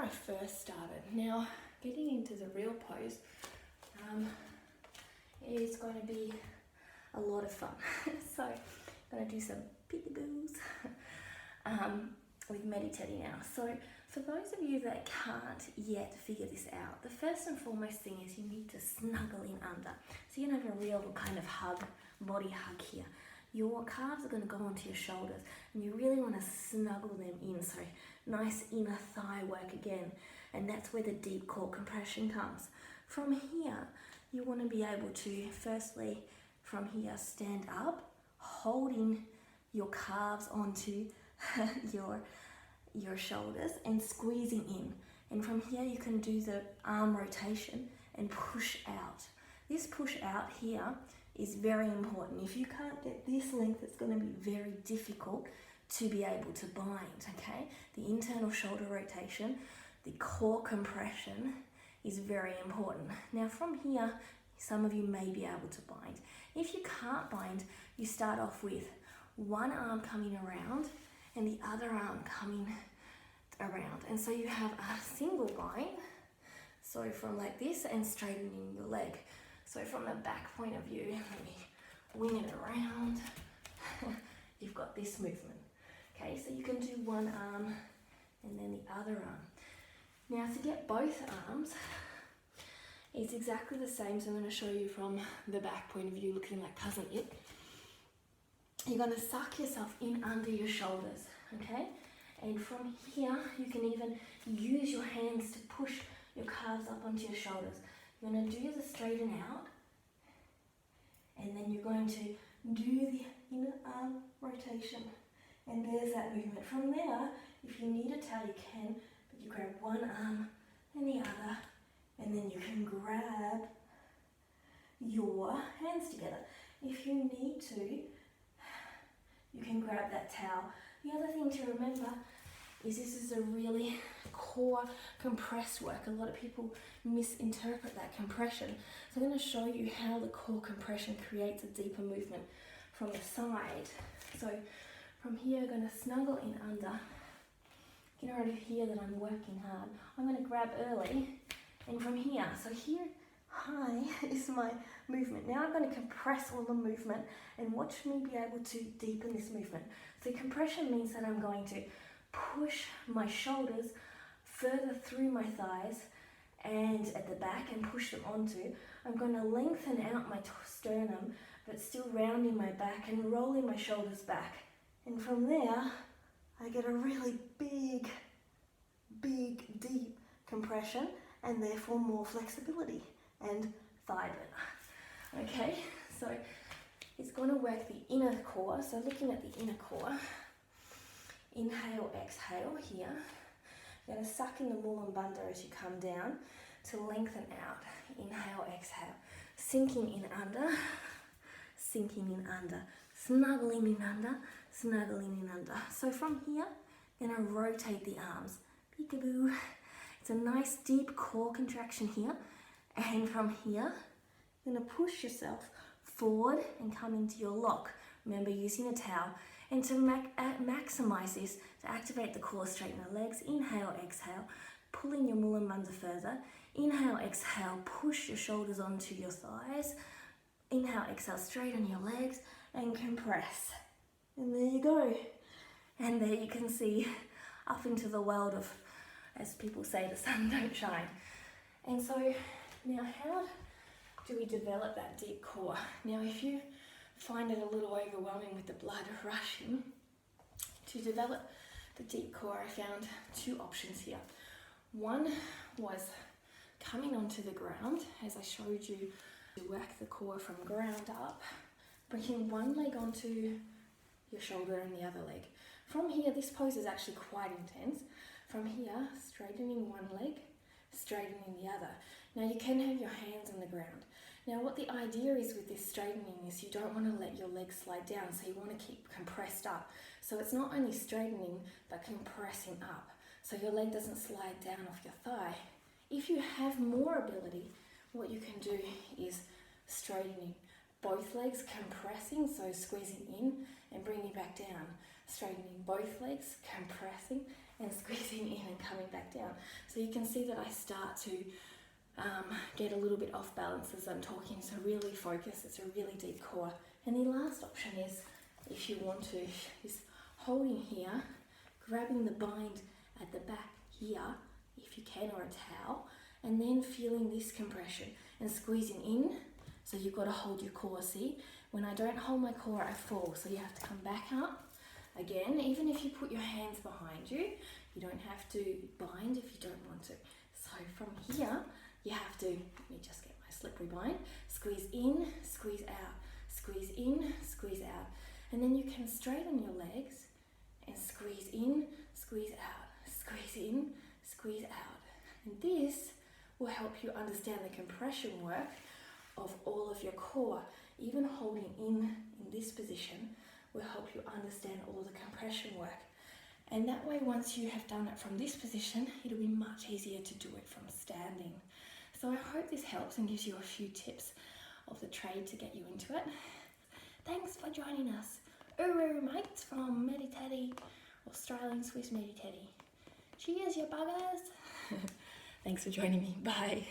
I first started. Now, getting into the real pose is going to be a lot of fun. So I'm going to do some peekaboos with meditating now. So for those of you that can't yet figure this out, the first and foremost thing is you need to snuggle in under. So you're going to have a real kind of hug, body hug here. Your calves are going to go onto your shoulders and you really want to snuggle them in. So nice inner thigh work again. And that's where the deep core compression comes. From here, you want to be able to, firstly, from here, stand up, holding your calves onto your shoulders and squeezing in. And from here, you can do the arm rotation and push out. This push out here is very important. If you can't get this length, it's going to be very difficult to be able to bind, okay? The internal shoulder rotation, the core compression is very important. Now from here, some of you may be able to bind. If you can't bind, you start off with one arm coming around and the other arm coming around. And so you have a single bind, so from like this and straightening your leg. So from the back point of view, let me wing it around. You've got this movement. Okay, so you can do one arm and then the other arm. Now to get both arms, it's exactly the same. So I'm going to show you from the back point of view, looking like Cousin It. You're going to suck yourself in under your shoulders, okay? And from here, you can even use your hands to push your calves up onto your shoulders. You're going to do the straighten out, and then you're going to do the inner arm rotation. And there's that movement. From there, if you need a towel, you can, but you grab one arm and the other, and then you can grab your hands together. If you need to, you can grab that towel. The other thing to remember is this is a really core compressed work. A lot of people misinterpret that compression. So I'm going to show you how the core compression creates a deeper movement from the side. So from here, I'm going to snuggle in under. You can already hear that I'm working hard. I'm going to grab early, and from here, so here, high is my movement. Now I'm going to compress all the movement and watch me be able to deepen this movement. So compression means that I'm going to push my shoulders further through my thighs and at the back and push them onto. I'm going to lengthen out my sternum, but still rounding my back and rolling my shoulders back. And from there, I get a really big, deep compression and therefore more flexibility and thigh burner. Okay, so it's going to work the inner core. So looking at the inner core, inhale, exhale here. You're going to suck in the mula bandha as you come down to lengthen out. Inhale, exhale. Sinking in under, sinking in under, snuggling in under, snuggling in under. So from here, I'm going to rotate the arms. Peekaboo. It's a nice deep core contraction here. And from here, you're going to push yourself forward and come into your lock. Remember, using a towel. And to maximize this, to activate the core, straighten the legs. Inhale, exhale, pulling your mula bandha further. Inhale, exhale, push your shoulders onto your thighs. Inhale, exhale, straighten your legs and compress. And there you go. And there you can see up into the world of, as people say, the sun don't shine. And so now how do we develop that deep core? Now if you find it a little overwhelming with the blood rushing, to develop the deep core I found two options here. One was coming onto the ground, as I showed you, to work the core from ground up, bringing one leg onto your shoulder and the other leg. From here, this pose is actually quite intense. From here, straightening one leg, straightening the other. Now you can have your hands on the ground. Now what the idea is with this straightening is you don't want to let your legs slide down, so you want to keep compressed up. So it's not only straightening, but compressing up, so your leg doesn't slide down off your thigh. If you have more ability, what you can do is straightening both legs, compressing, so squeezing in and bringing back down. Straightening both legs, compressing and squeezing in and coming back down. So you can see that I start to get a little bit off balance as I'm talking, so really focus. It's a really deep core. And the last option is, if you want to, is holding here, grabbing the bind at the back here, if you can, or a towel, and then feeling this compression and squeezing in. So you've got to hold your core, see? When I don't hold my core, I fall, so you have to come back up. Again, even if you put your hands behind you, you don't have to bind if you don't want to. So from here, you have to, let me just get my slippery bind, squeeze in, squeeze out, squeeze in, squeeze out. And then you can straighten your legs and squeeze in, squeeze out, squeeze in, squeeze out. And this will help you understand the compression work of all of your core. Even holding in this position will help you understand all the compression work. And that way, once you have done it from this position, it'll be much easier to do it from standing. So I hope this helps and gives you a few tips of the trade to get you into it. Thanks for joining us. Uru mates from Meditati, Australian Swiss Meditati. Cheers, you buggers. Thanks for joining me. Bye.